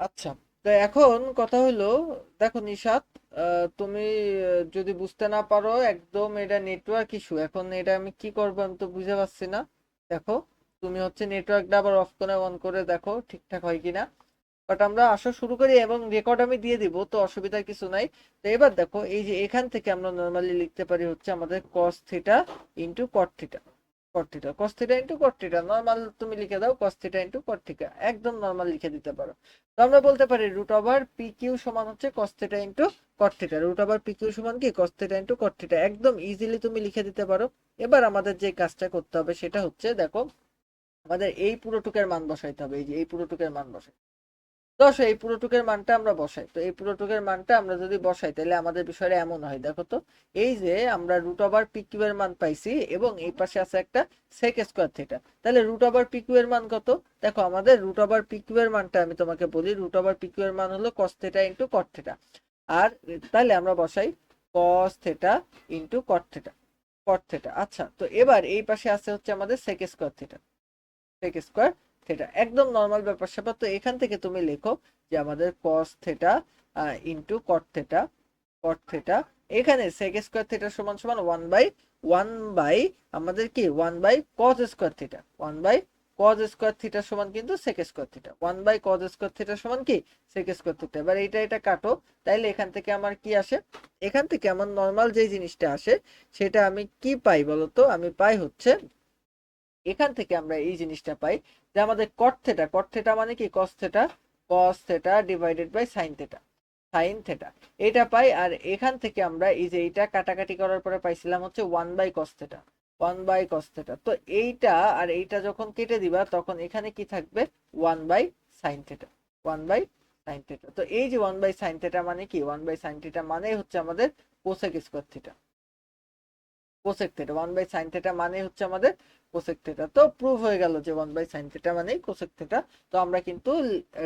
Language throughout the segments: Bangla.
আচ্ছা, তো এখন কথা হলো, দেখো নিশাত, তুমি যদি বুঝতে না পারো, একদম এটা নেটওয়ার্ক ইস্যু। এখন এটা আমি কি করবো, আমি তো বুঝতে পারছি না। দেখো, তুমি হচ্ছে নেটওয়ার্কটা আবার অফ করে অন করে দেখো ঠিকঠাক হয় কিনা। বাট আমরা আসা শুরু করি এবং রেকর্ড আমি দিয়ে দিব, তো অসুবিধার কিছু নাই। তো এবার দেখো, এই যে এখান থেকে আমরা নর্মালি লিখতে পারি হচ্ছে আমাদের cos theta into cot theta. Cot theta, cos theta into cot theta, normal তুমি লিখে দাও cos theta into cot theta, একদম নর্মাল লিখে দিতে পারো। তো আমরা বলতে পারি রুট ওভার পি কিউ সমান হচ্ছে cos theta into cot theta. Root over P Q সমান কি cos theta into cot theta, একদম ইজিলি তুমি লিখে দিতে পারো। এবার আমাদের যে কাজটা করতে হবে সেটা হচ্ছে, দেখো, আমাদের এই পুরোটুকের মান বসাইতে হবে। এই যে এই পুরোটুকের মান বসাই, দশ, এই পুরোটুকের মানটা আমরা বসাই। তো এই পুরোটুকের মানটা আমরা যদি বসাই, তাহলে আমাদের বিষয়টা এমন হয়, দেখো তো, এই যে আমরা রুট ওভার পি কিউ এর মান পাইছি এবং এই পাশে আছে একটা সেক স্কোয়ার থিটা, তাহলে রুট ওভার পি কিউ এর মান কত? দেখো, আমাদের রুট ওভার পি কিউ এর মানটা আমি তোমাকে বলি, রুট ওভার পি কিউ এর মান হলো cos theta into cot theta. আর তাহলে আমরা বসাই cos theta into cot theta, cot theta. আচ্ছা, তো এবার এই পাশে আছে হচ্ছে আমাদের sec square theta, sec square theta, একদম নর্মাল ব্যাপার স্যাপার। তো এখান থেকে তুমি লেখো যে আমাদের cos theta into cot theta, cot theta, এখানে সেক স্কোয়ার থিটা সমান সমান ওয়ান বাই আমাদের কি one by cos square theta, one by cos square theta সমান কিন্তু sec square theta, one by cos square theta সমান কি সেক স্কোয়ার থিটা। এবার এইটা এটা কাটো, তাইলে এখান থেকে আমার কি আসে? এখান থেকে আমার নর্মাল যে জিনিসটা আসে সেটা আমি কি পাই বলতো? আমি পাই হচ্ছে, এখান থেকে আমরা এই জিনিসটা পাই যে আমাদের কট থেটা, কট থেটা মানে কি cos theta, cos theta divided by sine theta, sine theta, এটা পাই। আর এখান থেকে আমরা এই যে এইটা কাটাকাটি করার পরে পাইছিলাম হচ্ছে one by cos theta, one by cos theta. তো এইটা আর এইটা যখন কেটে দিবা তখন এখানে কি থাকবে? One by sine theta, one by sine theta. তো এই যে ওয়ান বাই সাইন থেটা মানে কি, ওয়ান বাই সাইন থেটা মানে হচ্ছে আমাদের cosec square theta, cosec theta, one by sine theta মানে হচ্ছে আমাদের কোসেক থিটা। তো প্রুভ হয়ে গেল যে ওয়ান বাই সাইন থিটা মানে কোসেক থিটা। তো আমরা কিন্তু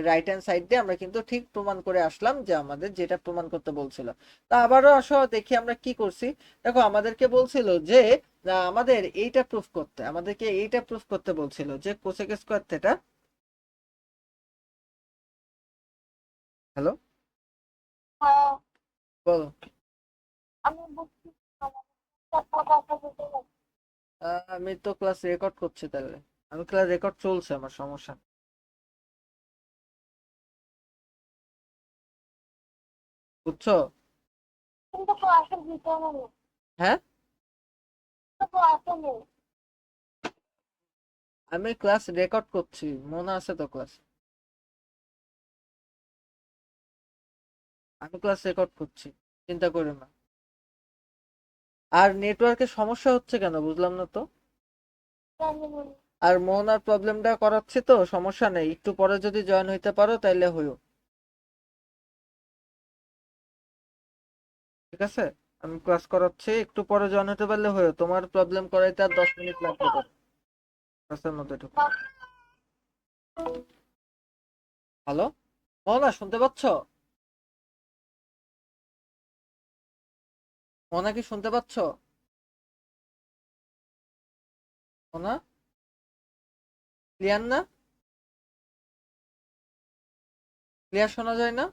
রাইট হ্যান্ড সাইড দিয়ে আমরা কিন্তু ঠিক প্রমাণ করে আসলাম যে আমাদের যেটা প্রমাণ করতে বলছিল। তা আবারও আসো দেখি আমরা কি করছি। দেখো, আমাদেরকে বলছিল যে আমাদের এইটা প্রুফ করতে, আমাদেরকে এইটা প্রুফ করতে বলছিল যে কোসেক স্কোয়ার থিটা। হ্যালো, হ্যাঁ, বলো। আমি বুঝছি। আমার কথা বলতে হবে। আমি তো ক্লাস রেকর্ড করছি, তাহলে আমি ক্লাস রেকর্ড চলছে, আমার সমস্যা নেই। বুঝছো? কিন্তু ক্লাসের ভিতরে নেই, হ্যাঁ, তো ক্লাসে নেই। আমি ক্লাস রেকর্ড করছি, মনে আছে তো ক্লাস? আমি ক্লাস রেকর্ড করছি, চিন্তা করো না। আর নেটওয়ার্কের সমস্যা হচ্ছে কেন বুঝলাম না তো। জানি না। আর মোহনার প্রবলেমটা করাচ্ছি, তো সমস্যা নেই, একটু পরে যদি জয়েন হইতে পারো তাইলে হইও। ঠিক আছে, আমি ক্লাস করাচ্ছি, একটু পরে জয়েন হতে পারলে হইও। তোমার প্রবলেম করাইতে আর 10 মিনিট লাগবে তো, ক্লাসের মধ্যে ঢুকো। হ্যালো, মোহনা শুনতে পাচ্ছ? মোহনা কি শুনতে পাচ্ছ? মোহনা, ক্লিয়ার না? ক্লিয়ার শোনা যায় না?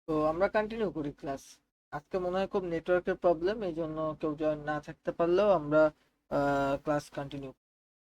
তো আমরা কন্টিনিউ করি ক্লাস। আজকে মনে হয় খুব নেটওয়ার্কের প্রবলেম, এই জন্য কেউ জয়েন না থাকতে পারলেও আমরা ক্লাস কন্টিনিউ।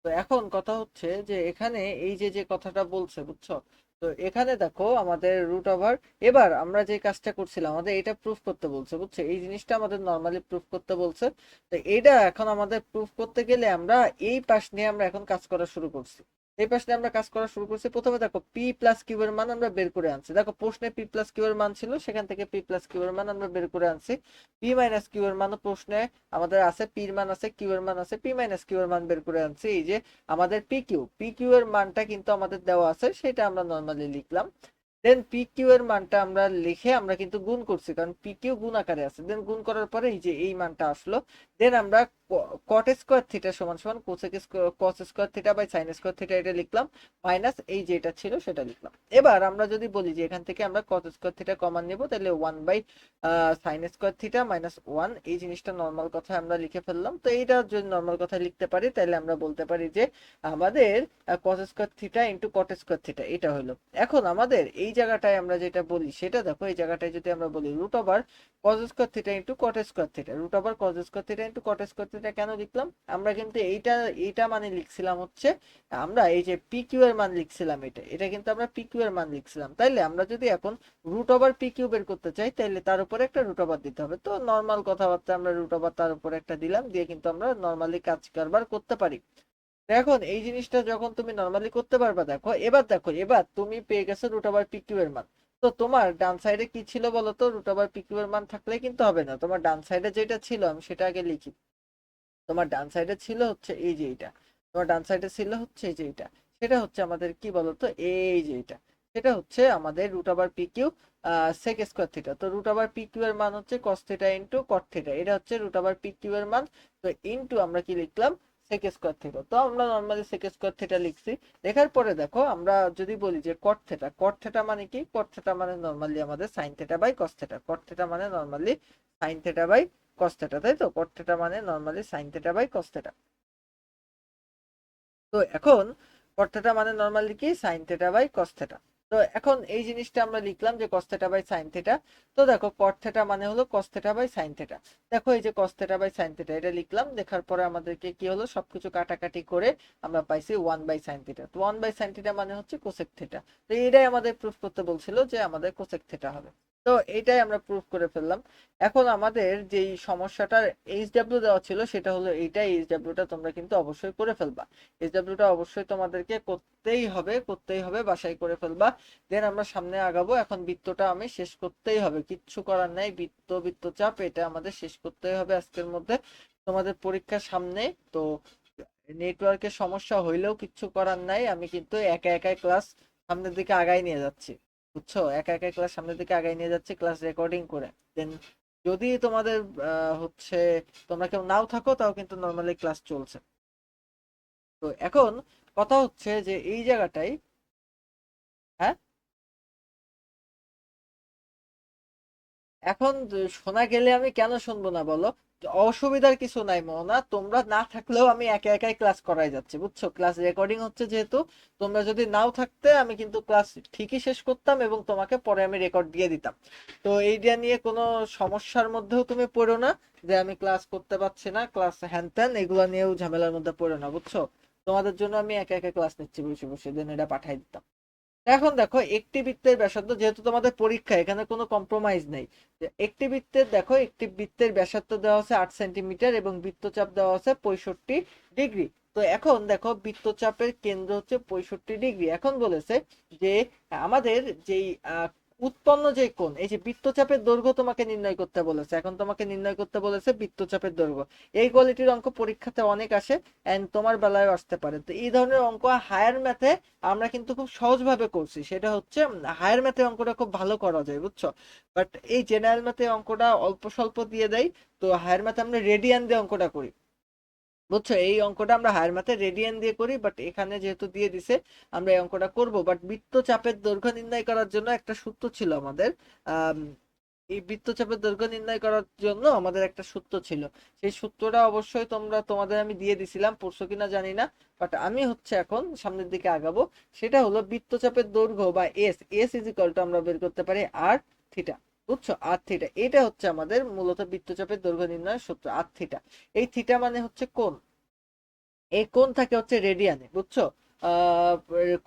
তো এখন কথা হচ্ছে যে এখানে এই যে যে কথাটা বলছে বুঝছো, তো এখানে দেখো আমাদের রুট ওভার, এবার আমরা যে কাজটা করছিলাম আমাদের এটা প্রুফ করতে বলছে বুঝছো, এই জিনিসটা আমাদের নর্মালি প্রুফ করতে বলছে। তো এটা এখন আমাদের প্রুফ করতে গেলে আমরা এই পাশ নিয়ে আমরা এখন কাজ করা শুরু করছি। এই পাশ নিয়ে আমরা কাজ করা শুরু করছি। প্রথমে দেখো পি প্লাস কিউ এর মান আমরা বের করে আনছি। দেখো প্রশ্নে পি প্লাস কিউ এর মান ছিল, সেখান থেকে পি প্লাস কিউ এর মান আমরা বের করে আনছি। পি মাইনাস কিউ এর মানও প্রশ্নে আমাদের আছে, পির মান আছে, কিউ এর মান আছে, পি মাইনাস কিউ এর মান বের করে আনছি। এই যে আমাদের পি কিউ এর মানটা কিন্তু আমাদের দেওয়া আছে, সেটা আমরা নর্মালি লিখলাম। দেন পি কিউ এর মানটা আমরা লিখে আমরা কিন্তু গুণ করছি, কারণ পি কিউ গুণ আকারে আছে। দেন গুণ করার পরে এই যে এই মানটা আসলো। দেন আমরা কট স্কোয়ার থিটা সমান সমান cos square theta by sine square theta এটা লিখলাম, মাইনাস এই যেটা ছিল সেটা লিখলাম। এবার আমরা যদি বলি যে এখান থেকে আমরা কস স্কোয়ার থিটা কমান নেব, তাহলে 1/sin স্কোয়ার থিটা মাইনাস 1, এই জিনিসটা নর্মাল কথায় আমরা লিখে ফেললাম। তো এইটা যদি নর্মাল কথায় লিখতে পারি তাহলে আমরা বলতে পারি যে আমাদের কস square theta into cot square theta এটা হলো। এখন আমাদের এই জায়গাটায় আমরা যেটা বলি সেটা দেখো, এই জায়গাটায় যদি আমরা বলি root over cos square theta into cot square theta, root over cos square theta into cot square theta কেন লিখলাম, আমরা কিন্তু এইটা এইটা মানে লিখছিলাম হচ্ছে, আমরা এই যে পি কিউ এর মান লিখছিলাম, এটা এটা কিন্তু আমরা পি কিউ এর মান লিখছিলাম। তাইলে আমরা যদি এখন রুট ওভার পি কিউ বের করতে চাই, তাহলে তার উপরে একটা রুট ওভার দিতে হবে। তো নর্মাল কথাবার্তা আমরা রুট ওভার তার উপরে একটা দিলাম, দিয়ে কিন্তু আমরা নর্মালি কাজ কারবার করতে পারি। এখন এই জিনিসটা যখন তুমি নর্মালি করতে পারবা, দেখো এবার তুমি পেয়ে গেছো রুট ওভার পি কিউ এর মান। তো তোমার ডান সাইডে কি ছিল বলো তো, রুট ওভার পি কিউ এর মান থাকলে কিন্তু হবে না, তোমার ডান সাইডে যেটা ছিল আমি সেটা আগে লিখি। তোমার ডান সাইডে ছিল হচ্ছে এই যে এইটা, তোমার ডান সাইডে ছিল হচ্ছে এই যে এইটা, সেটা হচ্ছে আমাদের কি বলতো, এই যে এইটা, সেটা হচ্ছে আমাদের root over P Q sec square theta. তো রুট ওভার পি কিউ এর মান হচ্ছে cos theta into cot theta, এটা হচ্ছে রুট ওভার পি কিউ এর মান। তো ইন্টু আমরা কি লিখলাম, সেক স্কোয়ার থিটা। তো আমরা নর্মালি সেক স্কোয়ার থিটা লিখছি। লেখার পরে দেখো আমরা যদি বলি যে কট থিটা, কট থিটা মানে কি, কট থিটা মানে নর্মালি আমাদের sine theta by cos theta, cot theta মানে normally sine theta by cos theta, তাই তো, কট থিটা মানে normally sine theta by cos theta. তো এখন কট থিটা মানে নর্মালি কি, sine theta by cos theta. তো এখন এই জিনিসটা আমরা লিখলাম যে cos theta by sine theta. তো দেখো কট থিটা মানে হলো cos theta by sine theta. দেখো এই যে cos theta by sine theta এটা লিখলাম, লেখার পরে আমাদেরকে কি হলো, সবকিছু কাটাকাটি করে আমরা পাইছি 1/sin থিটা। তো 1/sin থিটা মানে হচ্ছে কোসেক থিটা। তো এইটাই আমাদের প্রুফ করতে বলছিল যে আমাদের কোসেক থিটা হবে। তো এইটাই আমরা প্রুফ করে ফেললাম। এখন আমাদের যেই সমস্যাটার এইচ ডাব্লিউ দেওয়া ছিল সেটা হলো এইটাই, এইচ ডাব্লিউটা তোমরা কিন্তু অবশ্যই করে ফেলবা। এসডব্লিউটা অবশ্যই তোমাদেরকে করতেই হবে, বাসায় করে ফেলবা। দেন আমরা সামনে আগাবো। এখন বৃত্তটা আমি শেষ করতেই হবে, কিচ্ছু করার নাই, বৃত্তচাপ এটা আমাদের শেষ করতেই হবে আজকের মধ্যে। তোমাদের পরীক্ষার সামনে তো নেটওয়ার্কের সমস্যা হইলেও কিচ্ছু করার নাই, আমি কিন্তু একা একাই ক্লাস সামনের দিকে আগাই নিয়ে যাচ্ছি, বুঝছো, একা একাই ক্লাস সামনের দিকে আগাই নিয়ে যাচ্ছি ক্লাস রেকর্ডিং করে। দেন যদি তোমাদের হচ্ছে তোমরা কেউ নাও থাকো, তাও কিন্তু নর্মালি ক্লাস চলছে। তো এখন কথা হচ্ছে যে এই জায়গাটাই, হ্যাঁ, এখন শোনা গেলে আমি কেন শুনবো না বলো, অসুবিধার কিছু নাই মোহনা, তোমরা না থাকলেও আমি একা একাই ক্লাস করাই যাচ্ছি, বুঝছো, ক্লাস রেকর্ডিং হচ্ছে যেহেতু, তোমরা যদি নাও থাকতে আমি কিন্তু ক্লাস ঠিকই শেষ করতাম এবং তোমাকে পরে আমি রেকর্ড দিয়ে দিতাম। তো এইটা নিয়ে কোনো সমস্যার মধ্যেও তুমি পড়ো না যে আমি ক্লাস করতে পারছি না, ক্লাস হ্যান ত্যান এগুলো নিয়েও ঝামেলার মধ্যে পড়ো না, বুঝছো। তোমাদের জন্য আমি একা একা ক্লাস নিচ্ছি বসে বসে, দেন এটা পাঠাই দিতাম। এখন দেখো একটি বৃত্তের ব্যাসার্ধ, যেহেতু তোমাদের পরীক্ষা এখানে কোনো কম্প্রোমাইজ নেই, একটি বৃত্তের দেখো একটি বৃত্তের ব্যাসার্ধ দেওয়া আছে 8 সেন্টিমিটার এবং বৃত্তচাপ দেওয়া আছে 65 ডিগ্রি। তো এখন দেখো বৃত্তচাপের কেন্দ্র হচ্ছে 65 ডিগ্রি। এখন বলেছে যে আমাদের যেই উৎপন্ন যে কোণ, এই যে বৃত্তচাপের দৈর্ঘ্য তোমাকে নির্ণয় করতে বলেছে, এখন তোমাকে নির্ণয় করতে বলেছে বৃত্তচাপের দৈর্ঘ্য। এই কোয়ালিটির অঙ্ক পরীক্ষাতে অনেক আসে, এন্ড তোমার বেলায় আসতে পারে। তো এই ধরনের অঙ্ক হায়ার ম্যাথে আমরা কিন্তু খুব সহজভাবে করছি, সেটা হচ্ছে হায়ার ম্যাথে অঙ্কটা খুব ভালো করা যায়, বুঝছো। বাট এই জেনারেল ম্যাথে অঙ্কটা অল্প স্বল্প দিয়ে দেয়। তো হায়ার ম্যাথে আমরা রেডিয়ান দিয়ে অঙ্কটা করি, বুঝছো, এই অঙ্কটা আমরা হায়ার ম্যাথে রেডিয়ান দিয়ে করি, বাট এখানে যেহেতু দিয়ে দিছে আমরা এই অঙ্কটা করব। বাট বৃত্তচাপের দৈর্ঘ্য নির্ণয় করার জন্য একটা সূত্র ছিল আমাদের। আম, এই বৃত্তচাপের দৈর্ঘ্য নির্ণয় করার জন্য আমাদের একটা সূত্র ছিল, সেই সূত্রটা অবশ্যই তোমাদের আমি দিয়ে দিছিলাম, পড়ছো কিনা জানি না। বাট আমি হচ্ছে এখন সামনের দিকে আগাবো। সেটা হলো বৃত্তচাপের দৈর্ঘ্য বা S S is equal two আমরা বের করতে পারি আর থিটা। বুঝছো, আর থিটা, এটা হচ্ছে আমাদের মূলত বৃত্তচাপের দৈর্ঘ্য নির্ণয়ের সূত্র, আর থিটা। এই থিটা মানে হচ্ছে কোণ, এই কোণ থাকে হচ্ছে রেডিয়ানে, বুঝছো। আহ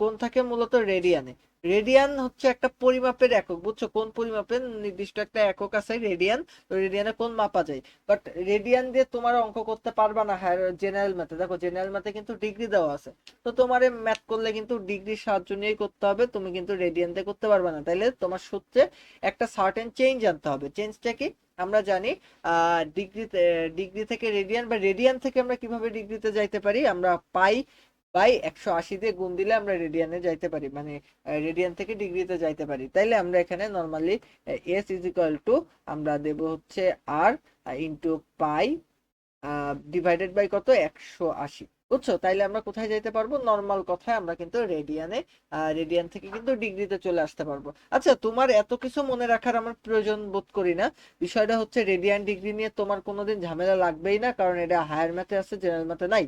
কোণ থাকে মূলত রেডিয়ানে। রেডিয়ান হচ্ছে একটা পরিমাপের একক, বুঝছো, কোণ পরিমাপের নির্দিষ্ট একটা একক আছে রেডিয়ান। তো রেডিয়ানে কোণ মাপা যায়, বাট রেডিয়ান দিয়ে তোমার অঙ্ক করতে পারবা না। হ্যাঁ, জেনারেল ম্যাথে দেখো, জেনারেল ম্যাথে কিন্তু ডিগ্রি দেওয়া আছে। তো তোমার ম্যাথ করলে কিন্তু ডিগ্রির সাহায্য নিয়েই করতে হবে, তুমি কিন্তু রেডিয়ান দিয়ে করতে পারবে না। তাইলে তোমার সূত্রে একটা সার্টেন চেঞ্জ আনতে হবে। চেঞ্জটা কি? আমরা জানি ডিগ্রিতে, ডিগ্রি থেকে রেডিয়ান বা রেডিয়ান থেকে আমরা কিভাবে ডিগ্রিতে যাইতে পারি, আমরা পাই বাই 180 দিয়ে গুণ দিলে আমরা রেডিয়ানে যাইতে পারি, মানে রেডিয়ান থেকে ডিগ্রিতে যাইতে পারি। তাইলে আমরা এখানে normally S is equal two আমরা দেব হচ্ছে আর ইন্টু পাই ডিভাইডেড বাই কত, 180, বুঝছো। তাইলে আমরা কোথায় যাইতে পারবো, নর্মাল কথায় আমরা কিন্তু রেডিয়ানে, রেডিয়ান থেকে কিন্তু ডিগ্রিতে চলে আসতে পারবো। আচ্ছা, তোমার এত কিছু মনে রাখার আমার প্রয়োজন বোধ করি না। বিষয়টা হচ্ছে রেডিয়ান ডিগ্রি নিয়ে তোমার কোনোদিন ঝামেলা লাগবেই না, কারণ এটা হায়ার ম্যাথে আছে, জেনারেল ম্যাথে নাই।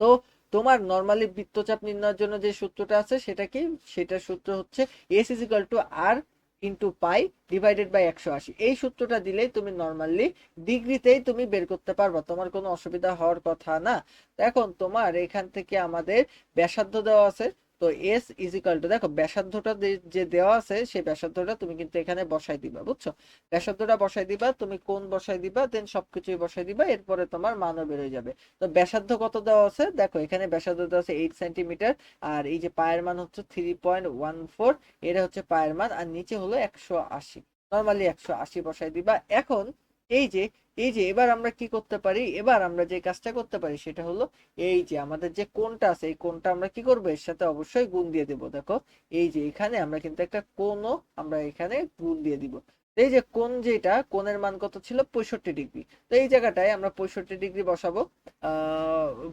তো তোমার নর্মালি বৃত্তচাপ নির্ণয়ের জন্য যে সূত্রটা আছে সেটা কি, সেটার সূত্র হচ্ছে S is equal to R into pi divided by 180। এই সূত্রটা দিলেই তুমি নর্মালি ডিগ্রিতেই তুমি বের করতে পারবা, তোমার কোনো অসুবিধা হওয়ার কথা না। তো এখন তোমার এখান থেকে আমাদের ব্যাসার্ধ দেওয়া আছে। তো এস ইজ ইকুয়াল টু, দেখো ব্যাসার্ধটা যে দেওয়া আছে সেই ব্যাসার্ধটা তুমি কিন্তু এখানে বসাই দিবা, বুঝছো। ব্যাসার্ধটা বসাই দিবা, তুমি কোণ বসাই দিবা, দেন সবকিছুই বসাই দিবা, এরপরে তোমার মানও বের হয়ে যাবে। তো ব্যাসার্ধ কত দেওয়া আছে, দেখো এখানে ব্যাসার্ধ দেওয়া আছে 8 সেন্টিমিটার। আর এই যে পায়ের মান হচ্ছে 3.14, এটা হচ্ছে পায়ের মান, আর নিচে হলো 180। নর্মালি 180 বসাই দিবা। এখন এই যে, এই যে এবার আমরা কি করতে পারি, এবার আমরা যে কাজটা করতে পারি সেটা হলো, এই যে আমাদের যে কোণটা আছে এই কোণটা আমরা কি করবো, এর সাথে অবশ্যই গুণ দিয়ে দেবো। দেখো এই যে এখানে আমরা কিন্তু একটা কোণও আমরা এখানে গুণ দিয়ে দিব। এই যে কোণ, যেটা কোণের মান কত ছিল, 65 ডিগ্রি। তো এই জায়গাটায় আমরা 65 ডিগ্রি বসাবো।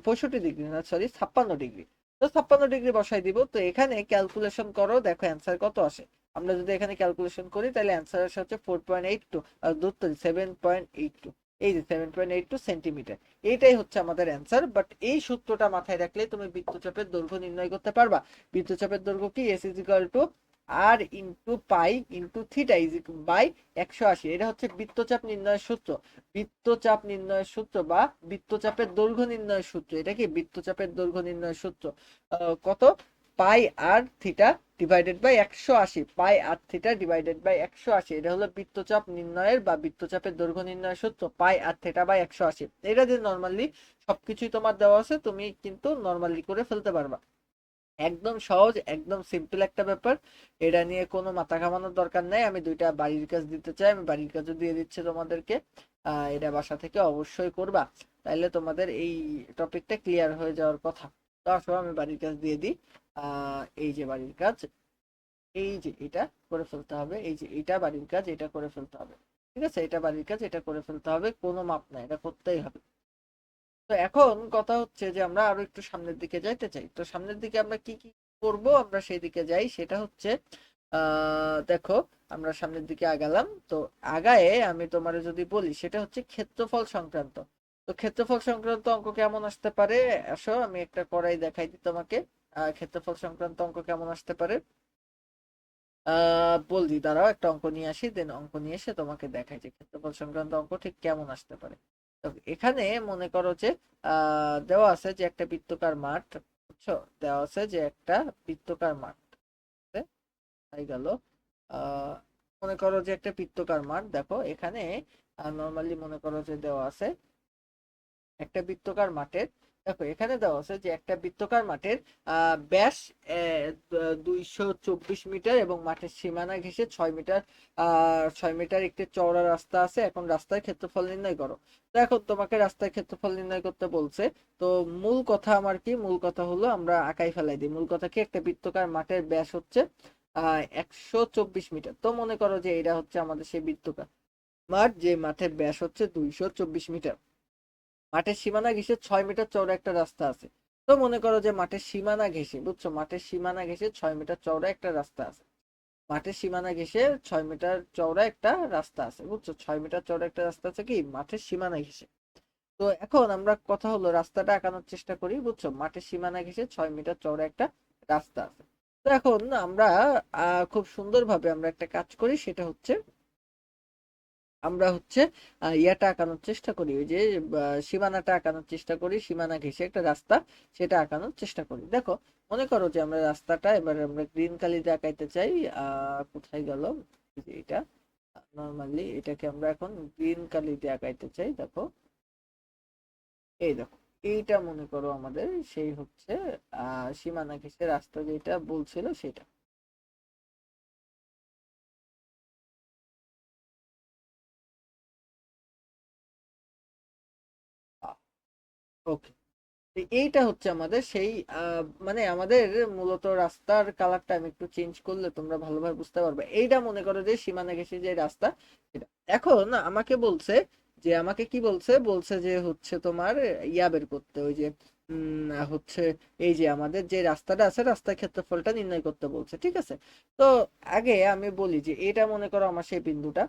65 ডিগ্রি না, সরি, 56 ডিগ্রি। তো 56 ডিগ্রি বসাই দিব। তো এখানে ক্যালকুলেশন করো, দেখো অ্যান্সার কত আসে। আমরা যদি এখানে ক্যালকুলেশন করি তাহলে অ্যান্সার আসে হচ্ছে 4.82, দূরত্ব 7.82। এই যে 7.82 সেন্টিমিটার, এইটাই হচ্ছে আমাদের অ্যান্সার। বাট এই সূত্রটা মাথায় রাখলে তুমি বৃত্তচাপের দৈর্ঘ্য নির্ণয় করতে পারবা। বৃত্তচাপের দৈর্ঘ্য কি, S is equal to R into pi into theta is by 180। এটা হচ্ছে বৃত্তচাপ নির্ণয়ের সূত্র। বৃত্তচাপ নির্ণয়ের সূত্র বা বৃত্তচাপের দৈর্ঘ্য নির্ণয়ের সূত্র, এটা কি বৃত্তচাপের দৈর্ঘ্য নির্ণয়ের সূত্র। কত, পাই আর থিটা ডিভাইডেড বাই 180, পাই আর থিটা ডিভাইডেড বাই 180। এটা হলো বৃত্তচাপ নির্ণয়ের বা বৃত্তচাপের দৈর্ঘ্য নির্ণয়ের সূত্র, পাই আর থিটা বাই 180। এটা যে নর্মালি সবকিছুই তোমার দেওয়া আছে, তুমি কিন্তু নর্মালি করে ফেলতে পারবা। একদম সহজ, একদম সিম্পল একটা ব্যাপার। এটা নিয়ে কোনো মাথা ঘামানোর দরকার নাই। আমি দুইটা বাড়ির কাজ দিতে চাই, আমি বাড়ির কাজও দিয়ে দিচ্ছি তোমাদেরকে। এটা বাসা থেকে অবশ্যই করবা, তাইলে তোমাদের এই টপিকটা ক্লিয়ার হয়ে যাওয়ার কথা। তো আসো আমি বাড়ির কাজ দিয়ে দিই। এই যে বাড়ির কাজ, এই যে এটা করে ফেলতে হবে, এই যে এটা বাড়ির কাজ, এটা করে ফেলতে হবে। ঠিক আছে, এটা বাড়ির কাজ, এটা করে ফেলতে হবে, কোনো মাপ নাই, এটা করতেই হবে। তো এখন কথা হচ্ছে যে আমরা আরো একটু সামনের দিকে যাইতে চাই। তো সামনের দিকে আমরা কি কি করব, আমরা সেই দিকে যাই। সেটা হচ্ছে দেখো, আমরা সামনের দিকে আগালাম। তো আগায়ে আমি তোমারে যদি বলি সেটা হচ্ছে ক্ষেত্রফল সংক্রান্ত। তো ক্ষেত্রফল সংক্রান্ত অঙ্ক কেমন আসতে পারে, আসো আমি একটা করাই দেখাই দিই তোমাকে। ক্ষেত্রফল সংক্রান্ত অঙ্ক কেমন আসতে পারে, বলছি, দাঁড়াও একটা অঙ্ক নিয়ে আসি, দেন অঙ্ক নিয়ে এসে তোমাকে দেখাই যে ক্ষেত্রফল সংক্রান্ত অঙ্ক ঠিক কেমন আসতে পারে। তো এখানে মনে করো যে দেওয়া আছে যে একটা বৃত্তাকার মাঠ, বুঝছো, দেওয়া আছে যে একটা বৃত্তাকার মাঠ হয়ে গেল। আহ মনে করো যে একটা বৃত্তাকার মাঠ, দেখো এখানে নর্মালি মনে করো যে দেওয়া আছে একটা বৃত্তাকার মাঠের, দেখো এখানে দেওয়া আছে যে একটা বৃত্তাকার মাঠের ব্যাস 224 মিটার এবং মাঠের সীমানা ঘেঁষে 6 মিটার, 6 মিটার একটি চওড়া রাস্তা আছে। এখন রাস্তার ক্ষেত্রফল নির্ণয় করো। তো এখন তোমাকে রাস্তার ক্ষেত্রফল নির্ণয় করতে বলছে। তো মূল কথা আমার কি, মূল কথা হলো আমরা আঁকাই ফেলাই দিই। মূল কথা কি, একটা বৃত্তাকার মাঠের ব্যাস হচ্ছে 124 মিটার। তো মনে করো যে এটা হচ্ছে আমাদের সেই বৃত্তাকার মাঠ, যে মাঠের ব্যাস হচ্ছে 224 মিটার। মাঠের সীমানা ঘেঁষে 6 মিটার চওড়া একটা রাস্তা আছে। তো মনে করো যে মাঠের সীমানা ঘেঁষে, বুঝছো, মাঠের সীমানা ঘেঁষে 6 মিটার চওড়া একটা রাস্তা আছে। মাঠের সীমানা ঘেঁষে 6 মিটার চওড়া একটা রাস্তা আছে, বুঝছো, 6 মিটার চওড়া একটা রাস্তা আছে কি মাঠের সীমানা ঘেঁষে। তো এখন আমরা কথা হলো রাস্তাটা আঁকানোর চেষ্টা করি, বুঝছো, মাঠের সীমানা ঘেঁষে 6 মিটার চওড়া একটা রাস্তা আছে। তো এখন আমরা খুব সুন্দরভাবে আমরা একটা কাজ করি, সেটা হচ্ছে আমরা হচ্ছে ইয়াটা আঁকানোর চেষ্টা করি, ওই যে সীমানাটা আঁকানোর চেষ্টা করি, সীমানা ঘেঁষে একটা রাস্তা সেটা আঁকানোর চেষ্টা করি। দেখো মনে করো যে আমরা রাস্তাটা এবার আমরা গ্রিন কালি দিয়ে আঁকাইতে চাই। কোথায় গেল, এই যে এটা, নর্মালি এটাকে আমরা এখন গ্রিন কালি দিয়ে আঁকাইতে চাই। দেখো এই দেখো, এইটা মনে করো আমাদের সেই হচ্ছে সীমানা ঘেঁষে রাস্তা যেটা বলছিল সেটা। ওকে, এইটা হচ্ছে আমাদের সেই মানে আমাদের মূলত রাস্তার কালারটা আমি একটু চেঞ্জ করলে তোমরা ভালোভাবে বুঝতে পারবে। এইটা মনে করো যে সীমানা ঘেঁষে যে রাস্তা এটা। এখন আমাকে বলছে যে, আমাকে কি বলছে, বলছে যে হচ্ছে তোমার ইয়া বের করতে, ওই যে হচ্ছে এই যে আমাদের যে রাস্তাটা আছে রাস্তার ক্ষেত্রফলটা নির্ণয় করতে বলছে, ঠিক আছে। তো আগে আমি বলি যে এটা মনে করো আমার সেই বিন্দুটা।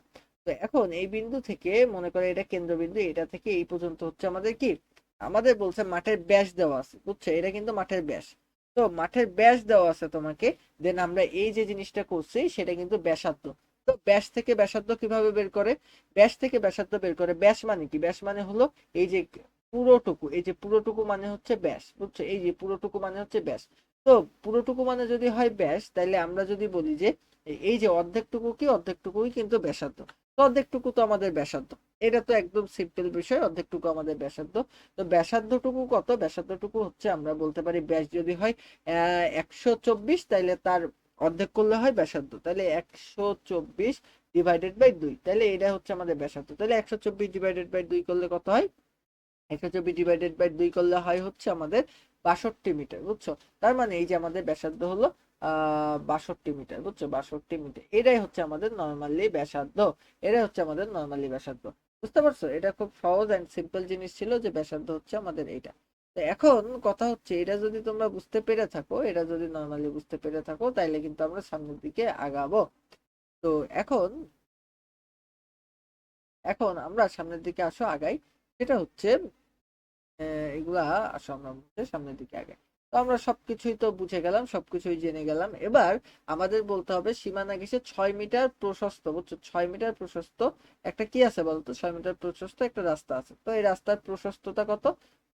তো এখন এই বিন্দু থেকে মনে করো এটা কেন্দ্রবিন্দু, এটা থেকে এই পর্যন্ত হচ্ছে আমাদের কি, আমাদের বলছে মাঠের ব্যাস দেওয়া আছে, বুঝছো, এটা কিন্তু মাঠের ব্যাস। তো মাঠের ব্যাস দেওয়া আছে তোমাকে, দেন আমরা এই যে জিনিসটা করছি সেটা কিন্তু ব্যাসার্ধ। তো ব্যাস থেকে ব্যাসার্ধ কিভাবে বের করে, ব্যাস থেকে ব্যাসার্ধ বের করে, ব্যাস মানে কি, ব্যাস মানে হলো এই যে পুরোটুকু, এই যে পুরোটুকু মানে হচ্ছে ব্যাস, বুঝছো, এই যে পুরোটুকু মানে হচ্ছে ব্যাস। তো পুরোটুকু মানে যদি হয় ব্যাস, তাহলে আমরা যদি বলি যে এই যে অর্ধেকটুকু কি, অর্ধেকটুকুই কিন্তু ব্যাসার্ধ। তো অর্ধেকটুকু তো আমাদের ব্যাসার্ধ, এটা তো একদম সিম্পল বিষয়, অর্ধেকটুকু আমাদের ব্যাসার্ধ। তো ব্যাসার্ধটুকু কত, ব্যাসার্ধটুকু হচ্ছে আমরা বলতে পারি ব্যাস যদি হয় 124, তাইলে তার অর্ধেক করলে হয় ব্যাসার্ধ, তাহলে 124 ডিভাইডেড বাই 2, তাহলে এটা হচ্ছে আমাদের ব্যাসার্ধ। তাহলে 124 ডিভাইডেড বাই 2 করলে কত হয়, 124 ডিভাইডেড বাই 2 করলে হয় হচ্ছে আমাদের 62 মিটার, বুঝছো। তার মানে এই যে আমাদের ব্যাসার্ধ হলো 62 মিটার, বুঝছো, 62 মিটার, এটাই হচ্ছে আমাদের নর্মালি ব্যাসার্ধ। এটাই হচ্ছে আমাদের নর্মালি ব্যাসার্ধ, বুঝতে পারছো। এটা খুব সহজ এন্ড সিম্পল জিনিস ছিল যে ব্যাসার্ধ হচ্ছে আমাদের এইটা। তো এখন কথা হচ্ছে এটা যদি তোমরা বুঝতে পেরে থাকো, এটা যদি নর্মালি বুঝতে পেরে থাকো, তাইলে কিন্তু আমরা সামনের দিকে আগাবো। তো এখন এখন আমরা সামনের দিকে আসো আগাই, সেটা হচ্ছে এগুলা আসো আমরা মুছে সামনের দিকে আগে। তো আমরা সবকিছুই তো বুঝে গেলাম, সবকিছুই জেনে গেলাম। এবার আমাদের বলতে হবে সীমানা ঘেঁষে 6 মিটার প্রশস্ত, বুঝছো, 6 মিটার প্রশস্ত একটা কি আছে বলতো, 6 মিটার প্রশস্ত একটা রাস্তা আছে। তো এই রাস্তার প্রশস্ততা কত,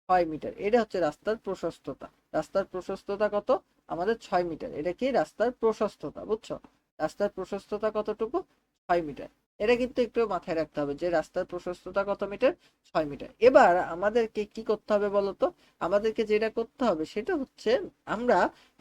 6 মিটার, এটা হচ্ছে রাস্তার প্রশস্ততা। রাস্তার প্রশস্ততা কত, আমাদের 6 মিটার, এটা কি রাস্তার প্রশস্ততা, বুঝছো। রাস্তার প্রশস্ততা কতটুকু, 6 মিটার। এটা কিন্তু একটু মাথায় রাখতে হবে যে রাস্তার প্রশস্ততা কত মিটার, 6 মিটার। এবার আমাদেরকে কি করতে হবে বলতো, আমাদেরকে যেটা করতে হবে সেটা হচ্ছে আমরা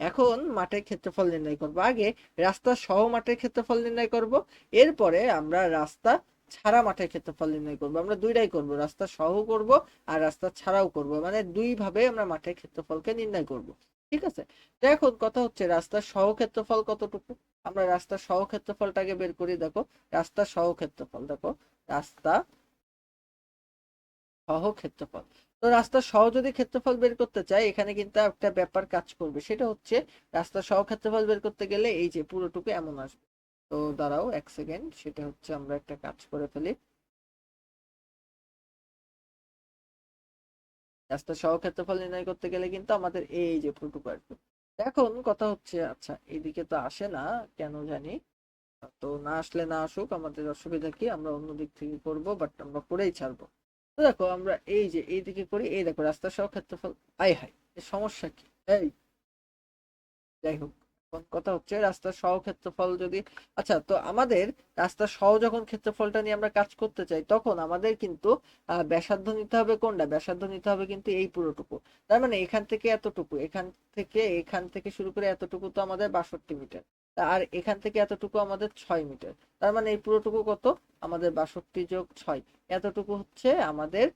এখন মাঠের ক্ষেত্রফল নির্ণয় করব। আগে রাস্তা সহ মাঠের ক্ষেত্রফল নির্ণয় করব, এরপরে আমরা রাস্তা ছাড়া মাঠের ক্ষেত্রফল নির্ণয় করব। আমরা দুইটাই করব, রাস্তা সহ করব আর রাস্তা ছাড়াও করব, মানে দুই ভাবে আমরা মাঠের ক্ষেত্রফলকে নির্ণয় করব, ঠিক আছে। তো এখন কথা হচ্ছে রাস্তার সহ ক্ষেত্রফল কতটুকু, আমরা রাস্তার সহ ক্ষেত্রফলটাকে বের করি। দেখো রাস্তার সহ ক্ষেত্রফল, দেখো রাস্তা সহ ক্ষেত্রফল। তো রাস্তার সহ যদি ক্ষেত্রফল বের করতে চাই, এখানে কিন্তু একটা ব্যাপার কাজ করবে, সেটা হচ্ছে রাস্তার সহ ক্ষেত্রফল বের করতে গেলে এই যে পুরোটুকু এমন আসবে। তো দাঁড়াও 1 সেকেন্ড, সেটা হচ্ছে আমরা একটা কাজ করে ফেলি। রাস্তার সহ ক্ষেত্রফল নির্ণয় করতে গেলে কিন্তু আমাদের এই যে পুরোটুকু আসবে। এখন কথা হচ্ছে, আচ্ছা এইদিকে তো আসে না কেন জানি। তো না আসলে না আসুক, আমাদের অসুবিধা কি, আমরা অন্য দিক থেকে করব, বাট আমরা করেই ছাড়বো। তো দেখো আমরা এই যে এইদিকে করি, এই দেখো রাস্তা সহ ক্ষেত্রফল, আই হাই, এর সমস্যা কি, এই যাই হোক। এখন কথা হচ্ছে রাস্তার সহ ক্ষেত্রফল যদি, আচ্ছা তো আমাদের রাস্তার সহ যখন ক্ষেত্রফলটা নিয়ে আমরা কাজ করতে চাই, তখন আমাদের কিন্তু ব্যাসার্ধ নিতে হবে, কোনটা ব্যাসার্ধ নিতে হবে কিন্তু এই পুরোটুকু। তার মানে এখান থেকে এতটুকু, এখান থেকে শুরু করে এতটুকু তো আমাদের 62 মিটার, আর এখান থেকে এতটুকু আমাদের 6 মিটার। তার মানে এই পুরোটুকু কত, আমাদের 62 যোগ 6, এতটুকু হচ্ছে আমাদের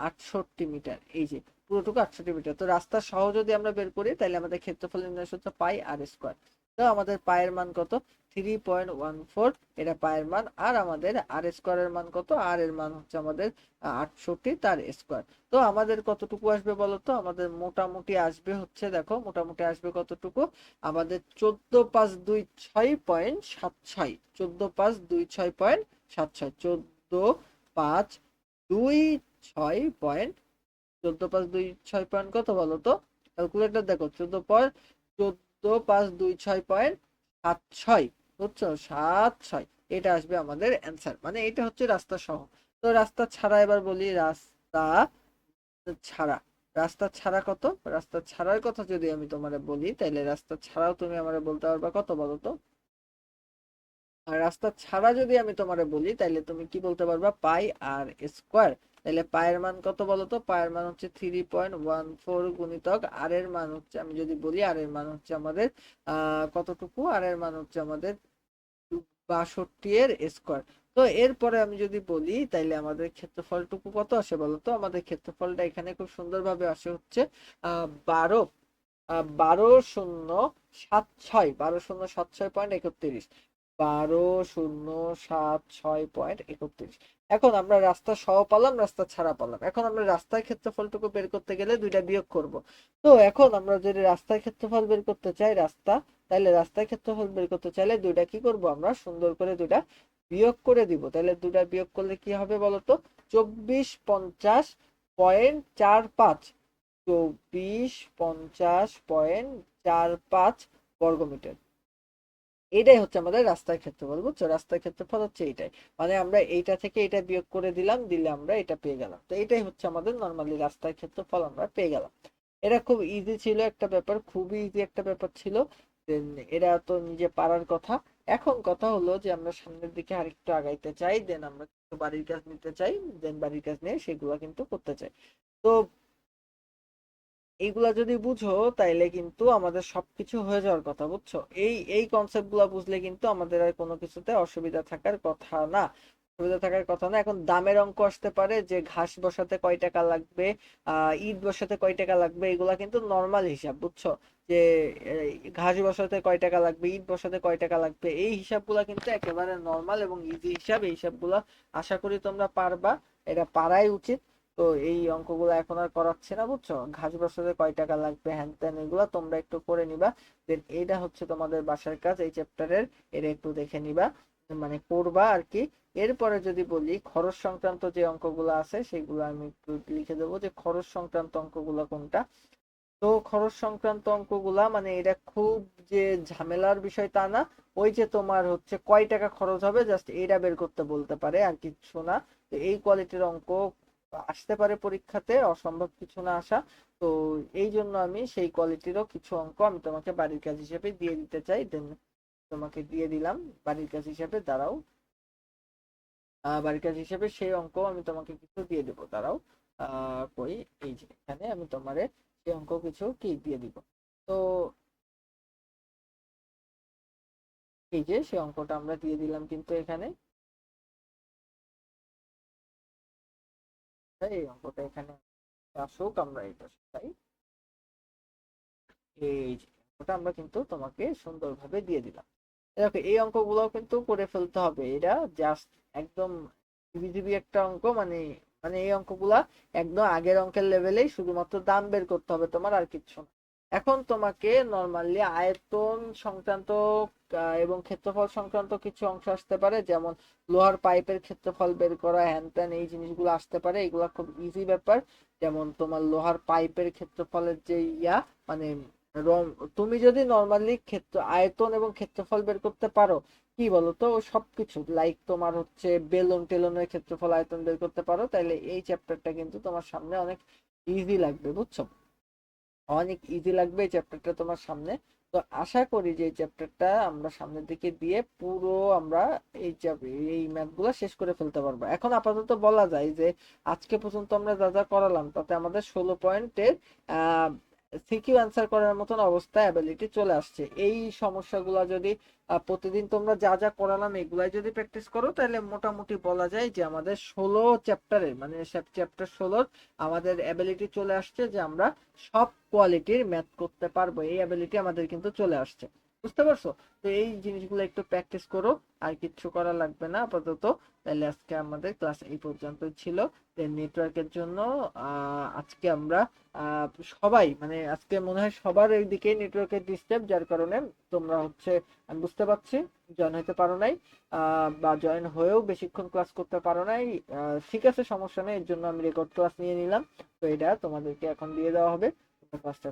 68 মিটার। এই যে পুরোটুকু 68 মিটার। তো রাস্তার সহ যদি আমরা বের করি, তাহলে আমাদের ক্ষেত্রফল নির্ণয় সূত্র পাই আর স্কোয়ার। তো আমাদের পায়ের মান কত, 3.14, এটা পায়ের মান। আর আমাদের আর স্কোয়ারের মান কত, আর এর মান হচ্ছে আমাদের 68, তার স্কোয়ার। তো আমাদের কতটুকু আসবে বলতো, আমাদের মোটামুটি আসবে হচ্ছে, দেখো মোটামুটি আসবে কতটুকু, আমাদের 14,526.76, 14,526.76, 14,526. 14,526 কত বলো তো, ক্যালকুলেটর দেখো, 14,526.76, বুঝছো, 76। এটা আসবে আমাদের অ্যান্সার, মানে এটা হচ্ছে রাস্তা সহ। তো রাস্তা ছাড়া এবার বলি, রাস্তা ছাড়া। রাস্তা ছাড়া কত? রাস্তা ছাড়ার কথা যদি আমি তোমারে বলি, তাহলে রাস্তা ছাড়াও তুমি আমারে বলতে পারবা কত বলো তো? আর রাস্তা ছাড়া যদি আমি তোমারে বলি, তাহলে তুমি কি বলতে পারবা? পাই আর স্কোয়ার। তাহলে পায়ের মান কত বলো তো? পায়ের মান হচ্ছে 3.14 গুণিতক আর এর মান হচ্ছে, আমি যদি বলি আর এর মান হচ্ছে আমাদের কতটুকু? আর এর মান হচ্ছে আমাদের 62 এর স্কোয়ার। তো এরপরে আমি যদি বলি, তাইলে আমাদের ক্ষেত্রফলটুকু কত আসে বলো তো? আমাদের ক্ষেত্রফলটা এখানে খুব সুন্দরভাবে আসে হচ্ছে 12, 12,076.31। 12,076.31। এখন আমরা রাস্তা সহ পালাম, রাস্তা ছাড়া পালাম। এখন আমরা রাস্তার ক্ষেত্রফলটুকু বের করতে গেলে দুইটা বিয়োগ করব। তো এখন আমরা যদি রাস্তার ক্ষেত্রফল বের করতে চাই, তাইলে রাস্তার ক্ষেত্রফল বের করতে চাইলে দুইটা কি করব? আমরা সুন্দর করে দুইটা বিয়োগ করে দিব। তাহলে দুইটা বিয়োগ করলে কি হবে বলতো? 2450.45। 2450.45 বর্গমিটার। এটাই হচ্ছে আমাদের রাস্তার ক্ষেত্রফল, বুঝছো? রাস্তার ক্ষেত্রফল হচ্ছে এইটাই। মানে আমরা এইটা থেকে এটা বিয়োগ করে দিলাম, দিলে আমরা এটা পেয়ে গেলাম। তো এটাই হচ্ছে আমাদের নর্মালি রাস্তার ক্ষেত্রফল, আমরা পেয়ে গেলাম। এটা খুব ইজি ছিল একটা ব্যাপার, খুবই ইজি একটা ব্যাপার ছিল। Then এরা তো নিজে পারার কথা। এখন কথা হলো যে আমরা সামনের দিকে আরেকটু আগাইতে চাই, দেন আমরা কিছু বাড়ির কাজ নিতে চাই, দেন বাড়ির কাজ নিয়ে সেগুলো কিন্তু করতে চাই। তো এইগুলা যদি বুঝো, তাইলে কিন্তু আমাদের সবকিছু হয়ে যাওয়ার কথা, বুঝছো? এই কনসেপ্ট গুলা বুঝলে কিন্তু আমাদের আর কোনো কিছুতে অসুবিধা থাকার কথা না। অসুবিধা থাকার কথা না। এখন দামের অঙ্ক আসতে পারে, যে ঘাস বসাতে কয় টাকা লাগবে, ইট বসাতে কয় টাকা লাগবে, এগুলা কিন্তু নর্মাল হিসাব, বুঝছো? যে ঘাস বসাতে কয় টাকা লাগবে, ইট বসাতে কয় টাকা লাগবে, এই হিসাবগুলা কিন্তু একেবারে নর্মাল এবং ইজি হিসাব। এই হিসাবগুলা আশা করি তোমরা পারবা, এটা পারাই উচিত। তো এই অঙ্কগুলো এখন আর করাচ্ছে না, বুঝছো? ঘাস বছরে কয় টাকা লাগবে, হ্যান ত্যান, এগুলো তোমরা একটু করে নিবা। দেন এইটা হচ্ছে তোমাদের বাসার কাজ এই চ্যাপ্টারের, এটা একটু দেখে নিবা, মানে করবা আর কি। এরপরে যদি বলি খরচ সংক্রান্ত যে অঙ্কগুলো আছে, সেগুলো আমি একটু লিখে দেবো, যে খরচ সংক্রান্ত অঙ্কগুলো কোনটা। তো খরচ সংক্রান্ত অঙ্কগুলা মানে এটা খুব যে ঝামেলার বিষয় তা না। ওই যে তোমার হচ্ছে কয় টাকা খরচ হবে, জাস্ট এইটা বের করতে বলতে পারে, আর কিছু না। তো এই কোয়ালিটির অঙ্ক আসতে পারে পরীক্ষাতে, অসম্ভব কিছু না আসা। তো এই জন্য আমি সেই কোয়ালিটিরও কিছু অঙ্ক আমি তোমাকে বাড়ির কাজ হিসেবে দিয়ে দিতে চাই, দেন তোমাকে দিয়ে দিলাম বাড়ির কাজ হিসেবে। দাঁড়াও, বাড়ির কাজ হিসেবে সেই অঙ্ক আমি তোমাকে কিছু দিয়ে দেবো, দাঁড়াও। কই, এই যে এখানে আমি তোমারে সেই অঙ্ক কিছু কি দিয়ে দিব। তো এই যে সেই অঙ্কটা আমরা দিয়ে দিলাম কিন্তু এখানে, এই অঙ্কটা এখানে আসুক, আমরা এটা চাই। এই যে অঙ্কটা আমরা কিন্তু তোমাকে সুন্দরভাবে দিয়ে দিলাম। দেখো এই অঙ্কগুলোও কিন্তু করে ফেলতে হবে, এটা জাস্ট একদম জিবি একটা অঙ্ক, মানে মানে এই অঙ্কগুলা একদম আগের অঙ্কের লেভেলেই, শুধুমাত্র দাম বের করতে হবে তোমার, আর কিচ্ছু না। এখন তোমাকে নর্মালি আয়তন সংক্রান্ত এবং ক্ষেত্রফল সংক্রান্ত কিছু অংশ আসতে পারে, যেমন লোহার পাইপের ক্ষেত্রফল বের করা, হ্যান ত্যান, এই জিনিসগুলো আসতে পারে। এগুলা খুব ইজি ব্যাপার। যেমন তোমার লোহার পাইপের ক্ষেত্রফলের যে মানে রং, তুমি যদি নর্মালি ক্ষেত্র আয়তন এবং ক্ষেত্রফল বের করতে পারো, কি বলতো, সবকিছু লাইক তোমার হচ্ছে বেলুন টেলুনের ক্ষেত্রফল আয়তন বের করতে পারো, তাহলে এই চ্যাপ্টারটা কিন্তু তোমার সামনে অনেক ইজি লাগবে, বুঝছো? অনেক ইজি লাগবে এই চ্যাপ্টারটা তোমার সামনে। তো আশা করি যে এই চ্যাপ্টারটা আমরা সামনের দিকে দিয়ে পুরো আমরা এই ম্যাথ গুলা শেষ করে ফেলতে পারবো। এখন আপাতত বলা যায় যে আজকে পর্যন্ত আমরা যা যা করালাম, তাতে আমাদের 16 পয়েন্টের সিকিউ অ্যান্সার করার মতন অবস্থা অ্যাবিলিটি চলে আসছে। এই সমস্যাগুলো যদি প্রতিদিন তোমরা যা যা করালাম এগুলাই যদি প্র্যাকটিস করো, তাহলে মোটামুটি বলা যায় যে আমাদের 16 চ্যাপ্টারের, মানে চ্যাপ্টার 16 আমাদের অ্যাবিলিটি চলে আসছে, যে আমরা সব কোয়ালিটির ম্যাথ করতে পারবো, এই অ্যাবিলিটি আমাদের কিন্তু চলে আসছে। বুঝতে পারছো? তো এই জিনিসগুলো একটু প্র্যাকটিস করো, আর কিচ্ছু করা লাগবে না আপাতত। তাহলে আজকে আমাদের ক্লাস এই পর্যন্ত ছিল। নেটওয়ার্কের জন্য আজকে আমরা আহ, সবাই, মানে আজকে মনে হয় সবার এইদিকে নেটওয়ার্কের ডিস্টার্ব, যার কারণে তোমরা হচ্ছে, আমি বুঝতে পারছি, জয়েন হতে পারো নাই, বা জয়েন হয়েও বেশিক্ষণ ক্লাস করতে পারো নাই। ঠিক আছে, সমস্যা নেই, এর জন্য আমি রেকর্ড ক্লাস নিয়ে নিলাম। তো এটা তোমাদেরকে এখন দিয়ে দেওয়া হবে, তোমরা ক্লাসটা